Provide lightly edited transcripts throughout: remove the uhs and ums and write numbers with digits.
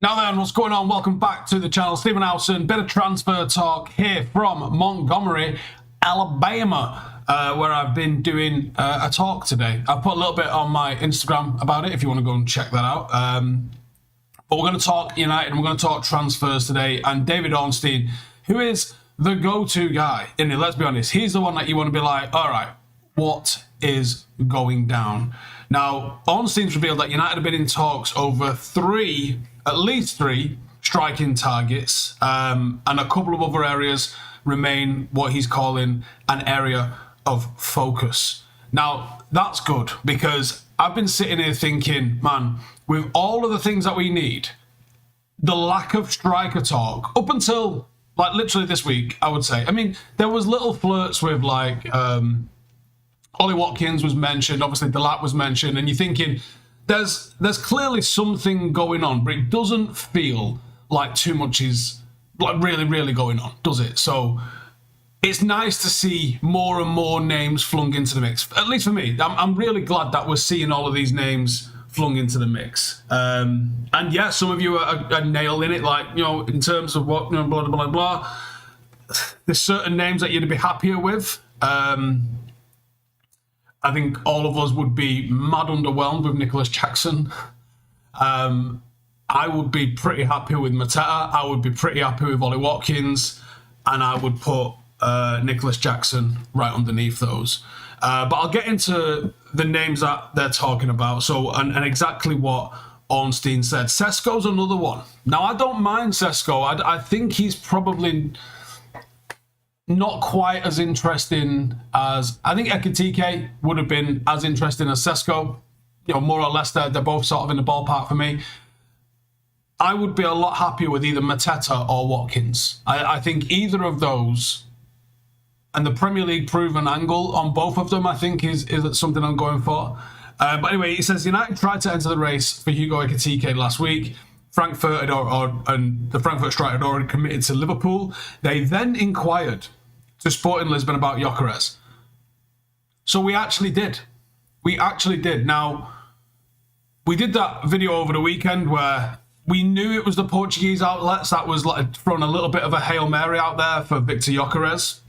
Now then, what's going on? Welcome back to the channel. Stephen Howson, bit of transfer talk here from Montgomery, Alabama, where I've been doing a talk today. I've put a little bit on my Instagram about it if you want to go and check that out. But we're going to talk United and we're going to talk transfers today. And David Ornstein, who is the go-to guy, and let's be honest, he's the one that you want to be like, all right, what is going down? Now, Ornstein's revealed that United have been in talks over at least three striking targets, and a couple of other areas remain what he's calling an area of focus. Now, that's good because I've been sitting here thinking, man, with all of the things that we need, the lack of striker talk up until like literally this week, I would say. I mean, there was little flirts with like Ollie Watkins was mentioned, obviously Delat was mentioned, and you're thinking there's clearly something going on, but it doesn't feel like too much is like really going on, does it? So it's nice to see more and more names flung into the mix. At least for me, I'm really glad that we're seeing all of these names flung into the mix. And yeah, some of you are nailing it, like, you know, in terms of what, you know, blah, blah, blah, blah. There's certain names that you'd be happier with. I think all of us would be mad underwhelmed with Nicolas Jackson. I would be pretty happy with Matheus. I would be pretty happy with Ollie Watkins. And I would put Nicolas Jackson right underneath those. But I'll get into the names that they're talking about. So, and exactly what Ornstein said. Sesko's another one. Now, I don't mind Sesko. I think he's probably not quite as interesting as... I think Ekitike would have been as interesting as Sesko. You know, more or less, they're both sort of in the ballpark for me. I would be a lot happier with either Matheus or Watkins. I think either of those... And the Premier League proven angle on both of them, I think, is something I'm going for. But anyway, he says United tried to enter the race for Hugo Ekitike last week. Frankfurt and the Frankfurt striker had already committed to Liverpool. They then inquired to Sporting Lisbon about Gyokeres. So we actually did. We actually did. Now, we did that video over the weekend where we knew it was the Portuguese outlets that was like throwing a little bit of a Hail Mary out there for Viktor Gyokeres.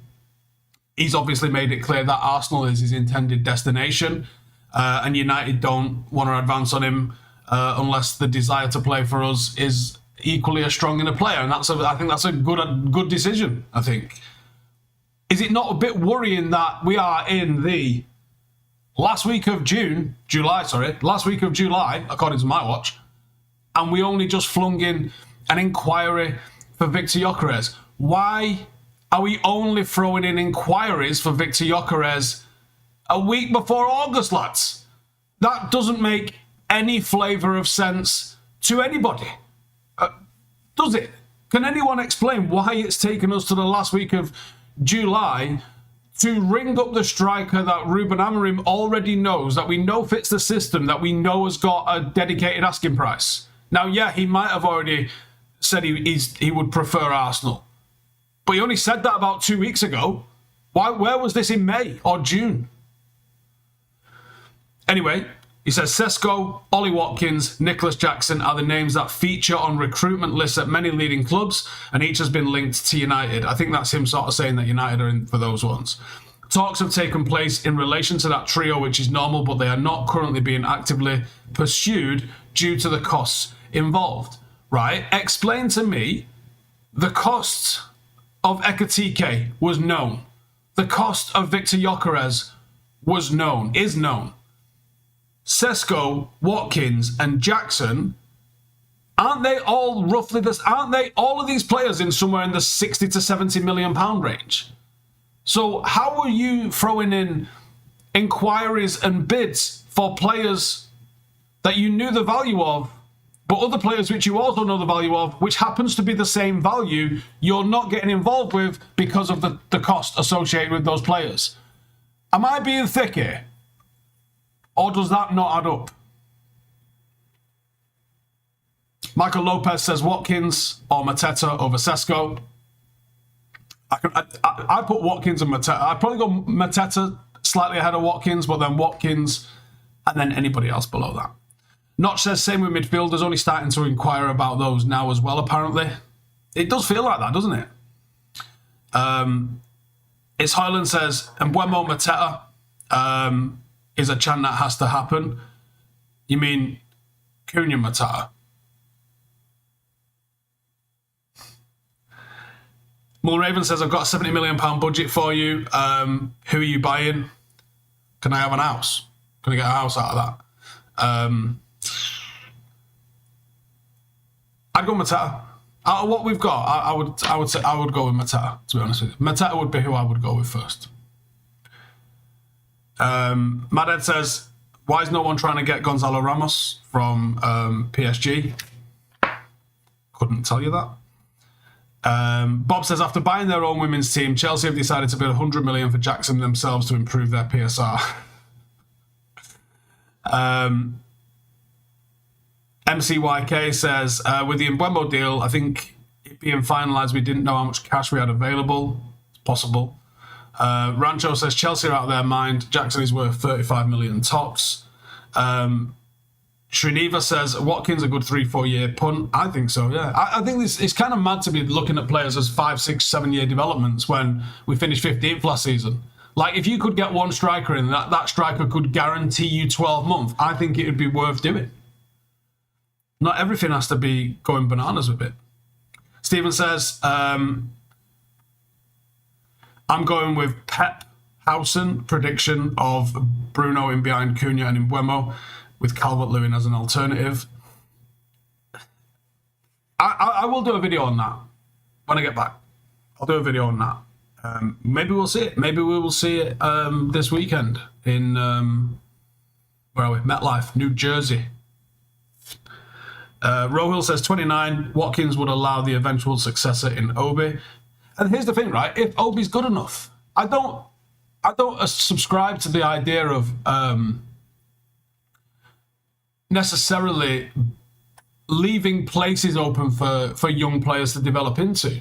He's obviously made it clear that Arsenal is his intended destination, and United don't want to advance on him unless the desire to play for us is equally as strong in a player, and I think that's a good decision. I think. Is it not a bit worrying that we are in the last week of July, according to my watch, and we only just flung in an inquiry for Viktor Gyokeres? Why are we only throwing in inquiries for Viktor Gyokeres a week before August, lads? That doesn't make any flavour of sense to anybody. Does it? Can anyone explain why it's taken us to the last week of July to ring up the striker that Ruben Amorim already knows, that we know fits the system, that we know has got a dedicated asking price? Now, yeah, he might have already said he would prefer Arsenal. But he only said that about 2 weeks ago. Where was this in May or June? Anyway, he says Sesko, Ollie Watkins, Nicolas Jackson are the names that feature on recruitment lists at many leading clubs, and each has been linked to United. I think that's him sort of saying that United are in for those ones. Talks have taken place in relation to that trio, which is normal, but they are not currently being actively pursued due to the costs involved. Right? Explain to me the costs of Ekitike was known. The cost of Viktor Gyokeres is known. Sesko, Watkins, and Jackson, aren't they all roughly this? Aren't they all of these players in somewhere in the 60 to 70 million pound range? So how are you throwing in inquiries and bids for players that you knew the value of, but other players which you also know the value of, which happens to be the same value, you're not getting involved with because of the cost associated with those players? Am I being thick here? Or does that not add up? Michael Lopez says Watkins or Matheus over Sesko. I put Watkins and Matheus. I'd probably go Matheus slightly ahead of Watkins, but then Watkins and then anybody else below that. Notch says same with midfielders, only starting to inquire about those now as well, apparently. It does feel like that, doesn't it? It's Highland says, Mbeumo Mateta is a chant that has to happen. You mean Cunha Mateta? Mulraven says, I've got a £70 million budget for you. Who are you buying? Can I have an house? Can I get a house out of that? I'd go Mateta. Out of what we've got, I would say I would go with Mateta, to be honest with you. Mateta would be who I would go with first. Maded says, why is no one trying to get Gonzalo Ramos from PSG? Couldn't tell you that. Bob says, after buying their own women's team, Chelsea have decided to bid 100 million for Jackson themselves to improve their PSR. MCYK says, with the Mbeumo deal, I think it being finalised, we didn't know how much cash we had available. It's possible. Rancho says, Chelsea are out of their mind. Jackson is worth 35 million tops. Srineva says, Watkins a good 3-4 year punt. I think so, yeah. I think it's kind of mad to be looking at players as 5, 6, 7 year developments when we finished 15th last season. Like, if you could get one striker in, that striker could guarantee you 12 months, I think it would be worth doing. Not everything has to be going bananas with it. Stephen says, I'm going with Pep Howson prediction of Bruno in behind Cunha and Mbeumo with Calvert-Lewin as an alternative. I will do a video on that when I get back. I'll do a video on that. Maybe we'll see it. Maybe we will see it this weekend in, where are we? MetLife, New Jersey. Rohill says 29, Watkins would allow the eventual successor in Obi. And here's the thing, right? If Obi's good enough, I don't subscribe to the idea of necessarily leaving places open for young players to develop into.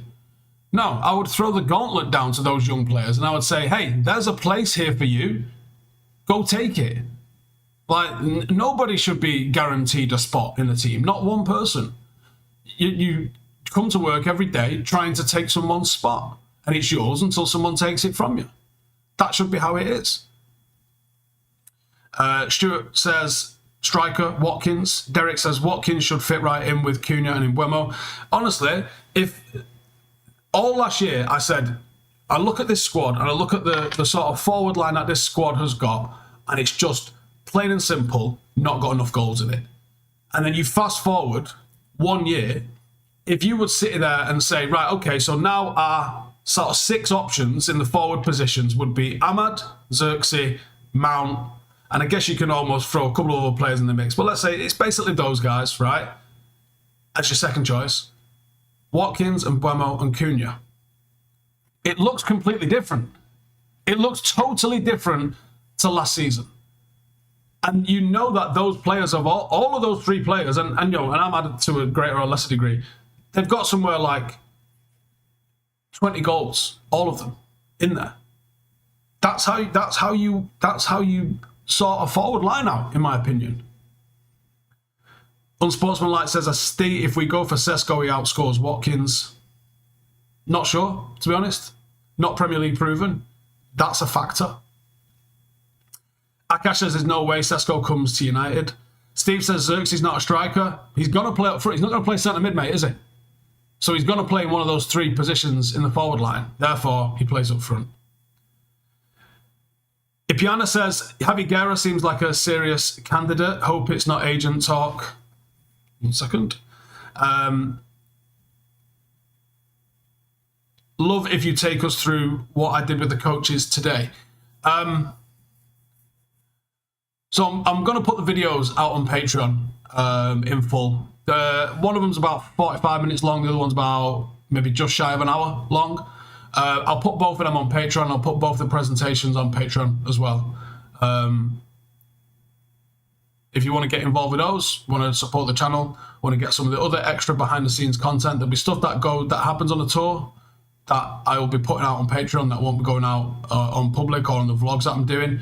No, I would throw the gauntlet down to those young players and I would say, hey, there's a place here for you. Go take it. Like, nobody should be guaranteed a spot in the team. Not one person. You come to work every day trying to take someone's spot, and it's yours until someone takes it from you. That should be how it is. Stuart says, striker, Watkins. Derek says, Watkins should fit right in with Cunha and Mbeumo. Honestly, if all last year I said, I look at this squad and I look at the sort of forward line that this squad has got, and it's just plain and simple, not got enough goals in it. And then you fast forward 1 year, if you would sit there and say, right, okay, so now our sort of 6 options in the forward positions would be Ahmad, Xerxes, Mount, and I guess you can almost throw a couple of other players in the mix. But let's say it's basically those guys, right? As your second choice. Watkins and Mbeumo and Cunha. It looks completely different. It looks totally different to last season. And you know that those players of all of those 3 players, and you know, and I'm added to a greater or lesser degree, they've got somewhere like 20 goals, all of them, in there. That's how you sort a forward line out, in my opinion. Unsportsmanlike says, if we go for Sesko, he outscores Watkins. Not sure, to be honest. Not Premier League proven. That's a factor. Akash says there's no way Sesko comes to United. Steve says Xerxes is not a striker. He's going to play up front. He's not going to play centre mid, mate, is he? So he's going to play in one of those 3 positions in the forward line. Therefore, he plays up front. Ipiana says Javi Guerra seems like a serious candidate. Hope it's not agent talk. 1 second. Love if you take us through what I did with the coaches today. So I'm going to put the videos out on Patreon in full. One of them's about 45 minutes long. The other one's about maybe just shy of an hour long. I'll put both of them on Patreon. I'll put both the presentations on Patreon as well. If you want to get involved with those, want to support the channel, want to get some of the other extra behind the scenes content, there'll be stuff that happens on the tour that I will be putting out on Patreon that won't be going out on public or on the vlogs that I'm doing.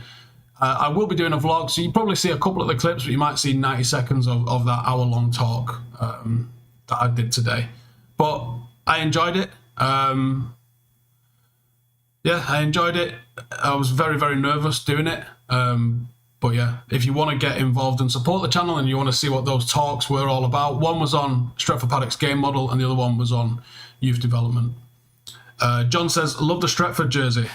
I will be doing a vlog, so you probably see a couple of the clips, but you might see 90 seconds of that hour-long talk that I did today. But I enjoyed it. Yeah, I enjoyed it. I was very, very nervous doing it. But yeah, if you want to get involved and support the channel and you want to see what those talks were all about, one was on Stretford Paddock's game model and the other one was on youth development. John says, love the Stretford jersey.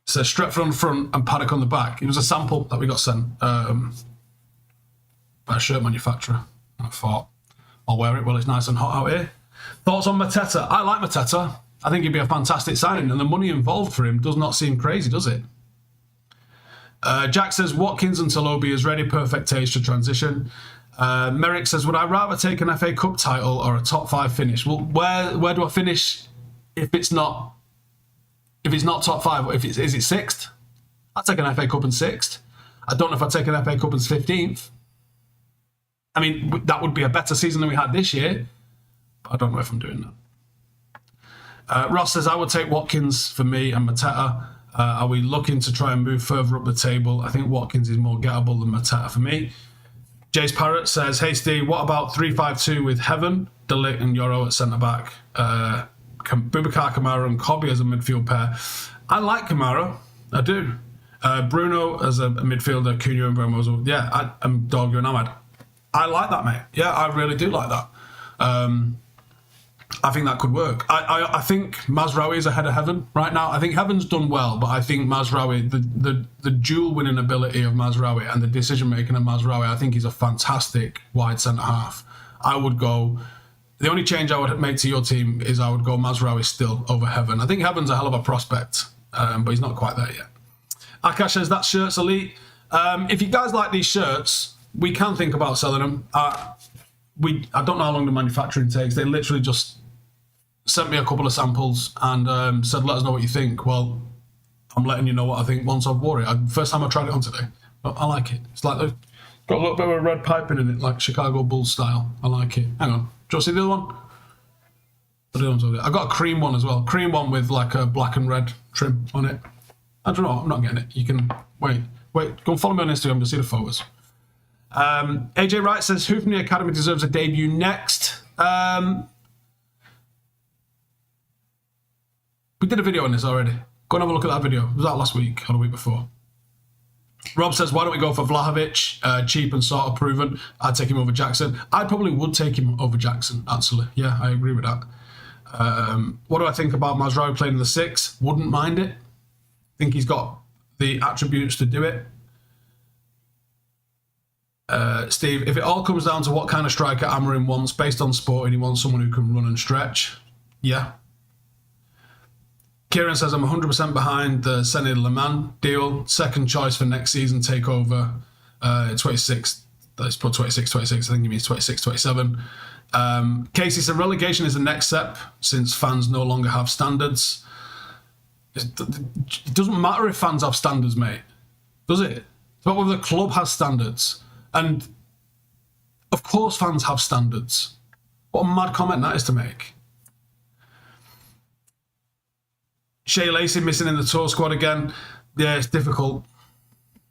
It says Stretford on the front and Paddock on the back. It was a sample that we got sent by a shirt manufacturer. I thought, I'll wear it while it's nice and hot out here. Thoughts on Mateta? I like Mateta. I think he'd be a fantastic signing, and the money involved for him does not seem crazy, does it? Jack says, Watkins until Obi is ready, perfect age to transition. Merrick says, would I rather take an FA Cup title or a top 5 finish? Well, where do I finish if it's not top 5? Is it 6th? I'd take an FA Cup in 6th. I don't know if I'd take an FA Cup in 15th. I mean, that would be a better season than we had this year, but I don't know if I'm doing that. Ross says, I would take Watkins for me and Mateta. Are we looking to try and move further up the table? I think Watkins is more gettable than Mateta for me. Jace Parrott says, hey Steve, what about 3-5-2 with Heaven, De Ligt and Yoro at centre-back? Boubacar Kamara and Kobe as a midfield pair. I like Kamara, I do. Bruno as a midfielder, Cunha and Mbeumo. Yeah, I'm Doggo and Ahmad. I like that, mate. Yeah, I really do like that. I think that could work. I think Mazraoui is ahead of Heaven right now. I think Heaven's done well, but I think Mazraoui, the dual winning ability of Mazraoui and the decision making of Mazraoui, I think he's a fantastic wide centre half. I would go. The only change I would make to your team is I would go Mazraoui still over Heaven. I think Heaven's a hell of a prospect, but he's not quite there yet. Akash says that shirt's elite. If you guys like these shirts, we can think about selling them. I don't know how long the manufacturing takes. They literally just sent me a couple of samples and said, let us know what you think. Well, I'm letting you know what I think once I've worn it. First time I tried it on today. But I like it. It's like got a little bit of a red piping in it, like Chicago Bulls style. I like it. Hang on. Do you want to see the other one? The other one's over there. I got a cream one as well. Cream one with like a black and red trim on it. I don't know. I'm not getting it. You can... Wait. Go and follow me on Instagram to see the photos. AJ Wright says, who from the academy deserves a debut next? We did a video on this already. Go and have a look at that video. Was that last week or the week before? Rob says, why don't we go for Vlahovic? Cheap and sort of proven. I'd take him over Jackson. I probably would take him over Jackson, actually. Yeah, I agree with that. What do I think about Mazraoui playing in the 6? Wouldn't mind it. Think he's got the attributes to do it. Steve, if it all comes down to what kind of striker Amorim wants, based on sport, and he wants someone who can run and stretch, yeah. Kieran says, I'm 100% behind the Senid Leman deal. Second choice for next season takeover. 26, let's put 26. I think he means 26, 27. Casey said, relegation is the next step since fans no longer have standards. It doesn't matter if fans have standards, mate. Does it? It's about whether the club has standards. And of course fans have standards. What a mad comment that is to make. Shea Lacey missing in the tour squad again. Yeah, it's difficult.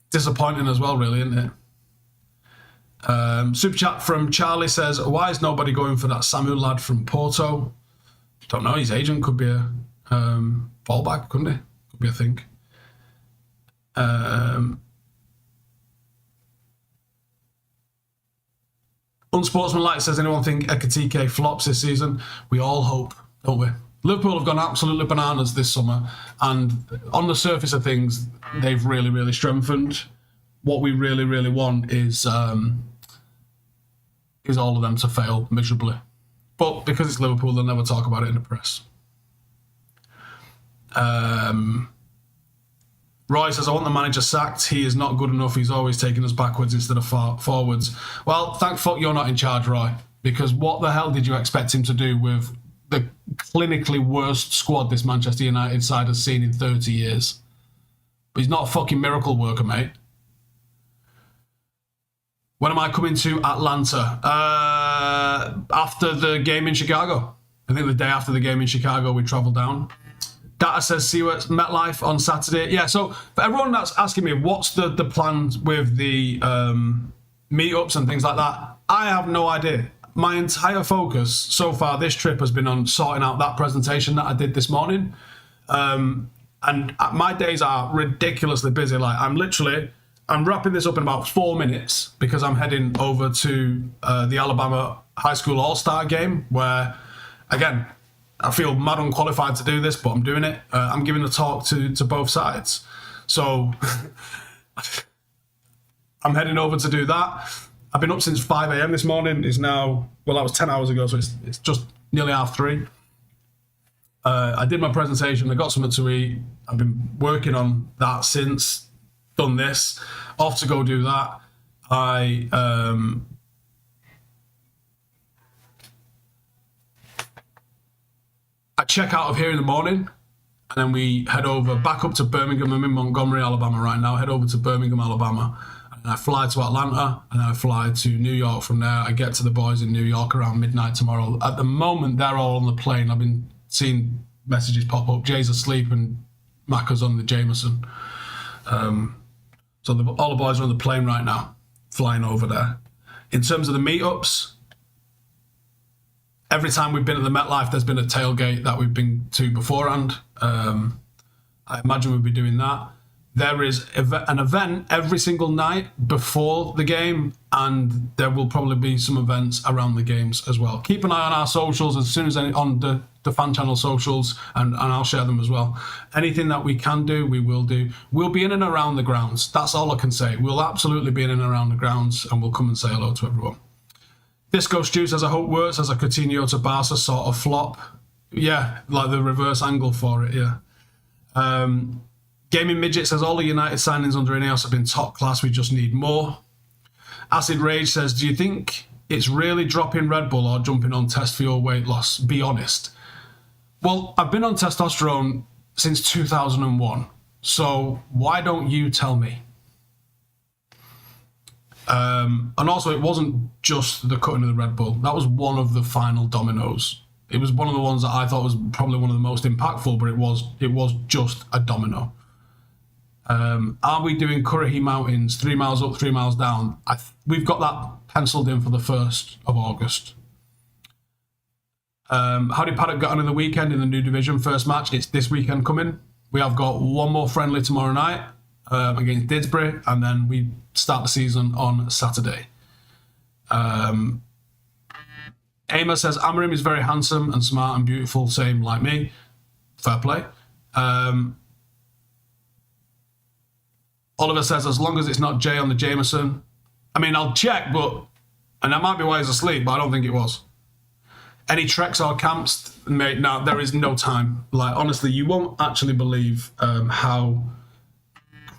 Disappointing as well, really, isn't it? Super chat from Charlie says, why is nobody going for that Samuel lad from Porto? Don't know, his agent could be a fallback, couldn't he? Could be a thing. Unsportsmanlike says, anyone think Ekitike flops this season? We all hope, don't we? Liverpool have gone absolutely bananas this summer, and on the surface of things, they've really, really strengthened. What we really, really want is all of them to fail miserably. But because it's Liverpool, they'll never talk about it in the press. Roy says, I want the manager sacked. He is not good enough. He's always taking us backwards instead of forwards. Well, thank fuck you're not in charge, Roy, because what the hell did you expect him to do with the clinically worst squad this Manchester United side has seen in 30 years? But he's not a fucking miracle worker, mate. When am I coming to Atlanta? After the game in Chicago. I think the day after the game in Chicago, we travel down. Data says see you at MetLife on Saturday. Yeah, so for everyone that's asking me what's the plans with the meetups and things like that, I have no idea. My entire focus so far this trip has been on sorting out that presentation that I did this morning. And my days are ridiculously busy. Like I'm wrapping this up in about 4 minutes because I'm heading over to the Alabama High School All-Star game where, again, I feel mad unqualified to do this, but I'm doing it. I'm giving a talk to both sides. So I'm heading over to do that. I've been up since 5 a.m. this morning. It's now, well, that was 10 hours ago, so it's just nearly 3:30. I did my presentation. I got something to eat. I've been working on that since. Done this. Off to go do that. I check out of here in the morning, and then we head over back up to Birmingham. I'm in Montgomery, Alabama right now. Head over to Birmingham, Alabama, and I fly to Atlanta, and then I fly to New York from there. I get to the boys in New York around midnight tomorrow. At the moment, they're all on the plane. I've been seeing messages pop up. Jay's asleep, and Macca's on the Jameson. So all the boys are on the plane right now, flying over there. In terms of the meetups, every time we've been at the MetLife, there's been a tailgate that we've been to beforehand. I imagine we'll be doing that. There is an event every single night before the game, and there will probably be some events around the games as well. Keep an eye on our socials as soon as on the fan channel socials, and I'll share them as well. Anything that we can do, we will do. We'll be in and around the grounds. That's all I can say. We'll absolutely be in and around the grounds, and we'll come and say hello to everyone. Disco Stew says, I hope works as a Coutinho to Barca sort of flop. Yeah, like the reverse angle for it, yeah. Gaming Midget says, all the United signings under Ineos have been top class, we just need more. Acid Rage says, do you think it's really dropping Red Bull or jumping on test for your weight loss? Be honest. Well, I've been on testosterone since 2001, so why don't you tell me? And also, it wasn't just the cutting of the Red Bull. That was one of the final dominoes. It was one of the ones that I thought was probably one of the most impactful, but it was just a domino. Are we doing Currahee Mountains 3 miles up, 3 miles down? We've got that penciled in for the 1st of August. How did Paddock get on in the weekend in the new division first match? It's this weekend coming. We have got one more friendly tomorrow night against Didsbury, and then we start the season on Saturday. Aimer says, Amarim is very handsome and smart and beautiful, same like me. Fair play. Oliver says, as long as it's not Jay on the Jameson. I mean, I'll check, and that might be why he's asleep, but I don't think it was. Any treks or camps? Mate, no, there is no time. Like, honestly, you won't actually believe how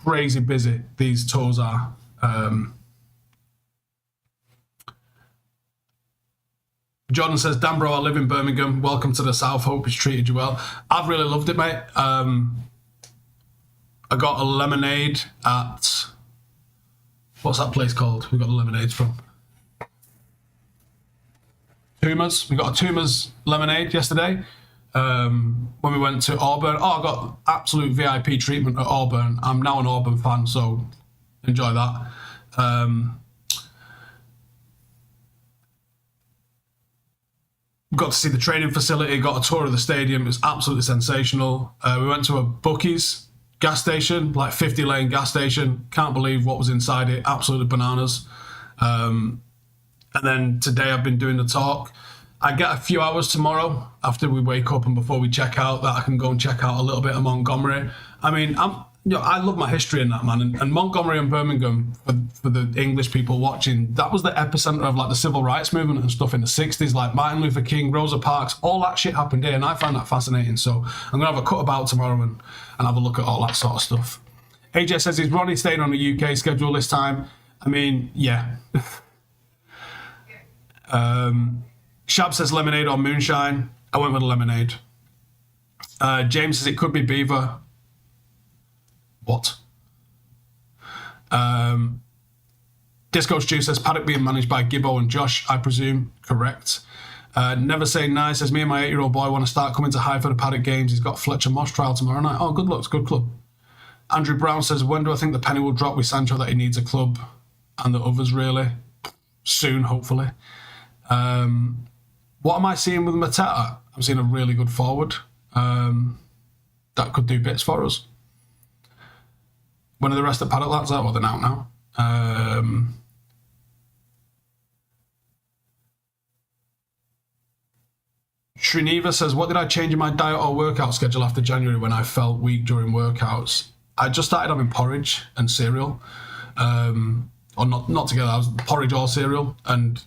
crazy busy these tours are. Jordan says, damn bro, I live in Birmingham. Welcome to the South. Hope it's treated you well. I've really loved it, mate. I got a lemonade at... What's that place called? We got the lemonades from. Tumas. We got a Tumas lemonade yesterday when we went to Auburn. Oh, I got absolute VIP treatment at Auburn. I'm now an Auburn fan, so enjoy that. Got to see the training facility, got a tour of the stadium. It was absolutely sensational. We went to a Buc-ee's gas station, like 50-lane gas station. Can't believe what was inside it. Absolutely bananas. And then today I've been doing the talk. I get a few hours tomorrow after we wake up and before we check out that I can go and check out a little bit of Montgomery. I mean, I love my history in that, man. And Montgomery and Birmingham, for the English people watching, that was the epicenter of like the civil rights movement and stuff in the 60s, like Martin Luther King, Rosa Parks, all that shit happened here, and I find that fascinating. So I'm gonna have a cut about tomorrow and have a look at all that sort of stuff. AJ says, is Ronnie staying on the UK schedule this time? I mean, yeah. Shab says lemonade or moonshine. I went with a lemonade. James says it could be Beaver. What? Disco Stew says Paddock being managed by Gibbo and Josh, I presume. Correct. Never Say Nice says, me and my 8-year-old boy want to start coming to Highford Paddock games. He's got Fletcher Moss trial tomorrow night. Oh, good luck. It's a good club. Andrew Brown says, when do I think the penny will drop with Sancho that he needs a club and the others really? Soon, hopefully. What am I seeing with Mateta? I'm seeing a really good forward that could do bits for us. When are the rest of Paddock lads out? Well, they're out now. Srineva says, what did I change in my diet or workout schedule after January when I felt weak during workouts? I just started having porridge and cereal. Or not together, I was porridge or cereal. And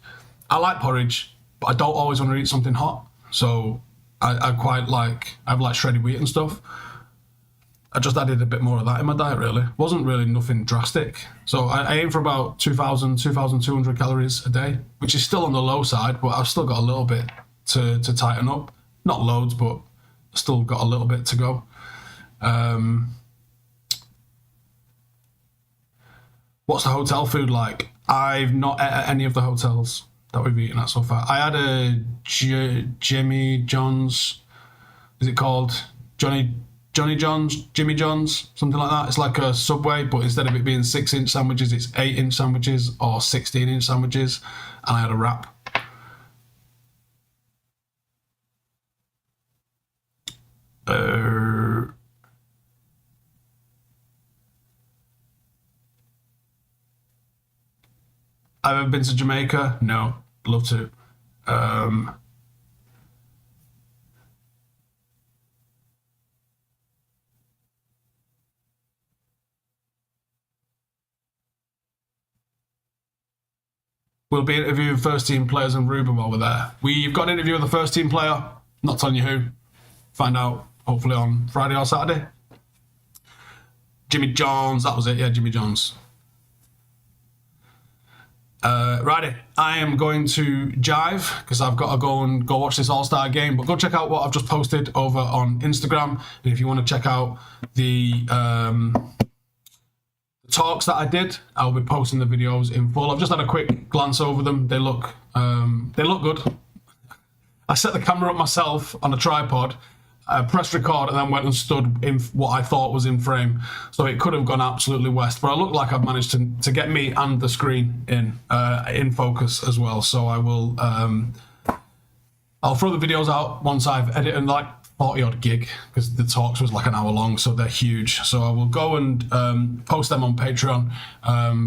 I like porridge, but I don't always want to eat something hot. So I quite like, I have like shredded wheat and stuff. I just added a bit more of that in my diet, really. Wasn't really nothing drastic. So I aim for about 2,200 calories a day, which is still on the low side, but I've still got a little bit to tighten up. Not loads, but still got a little bit to go. What's the hotel food like? I've not ate at any of the hotels that we've eaten at so far. I had a Jimmy John's, is it called? Jimmy John's, something like that. It's like a Subway, but instead of it being 6-inch sandwiches, it's 8-inch sandwiches or 16-inch sandwiches. And I had a wrap. I've ever been to Jamaica? No, love to. We'll be interviewing first team players and Ruben while we're there. We've got an interview with the first team player, not telling you who. Find out hopefully on Friday or Saturday. Jimmy Jones, that was it, yeah, Jimmy Jones. Righty, I am going to jive because I've got to go watch this All-Star game. But go check out what I've just posted over on Instagram. And if you want to check out the talks that I did, I'll be posting the videos in full. I've just had a quick glance over them. They look good. I set the camera up myself on a tripod. Pressed record and then went and stood in what I thought was in frame, so it could have gone absolutely west, but I look like I've managed to get me and the screen in focus as well. So I will I'll throw the videos out once I've edited like 40 odd gig because the talks was like an hour long, so they're huge. So I will go and post them on Patreon,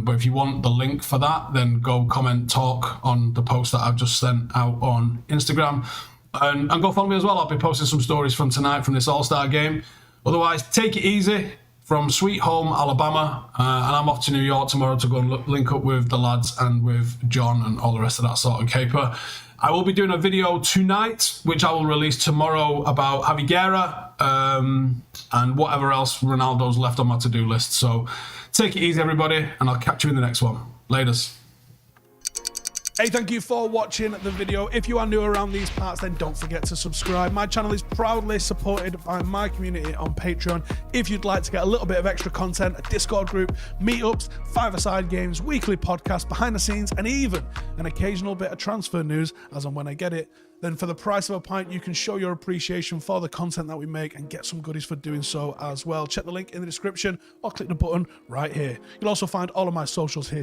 but if you want the link for that, then go comment talk on the post that I've just sent out on Instagram. And go follow me as well. I'll be posting some stories from tonight from this All-Star game. Otherwise, take it easy from sweet home Alabama, and I'm off to New York tomorrow to go and link up with the lads and with John and all the rest of that sort of caper. I will be doing a video tonight, which I will release tomorrow, about Javiera and whatever else Ronaldo's left on my to-do list. So take it easy, everybody, and I'll catch you in the next one. Laters. Hey, thank you for watching the video. If you are new around these parts, then don't forget to subscribe. My channel is proudly supported by my community on Patreon. If you'd like to get a little bit of extra content, a Discord group, meetups, five-a-side games, weekly podcasts, behind the scenes, and even an occasional bit of transfer news as and when I get it, then for the price of a pint, you can show your appreciation for the content that we make and get some goodies for doing so as well. Check the link in the description or click the button right here. You'll also find all of my socials here.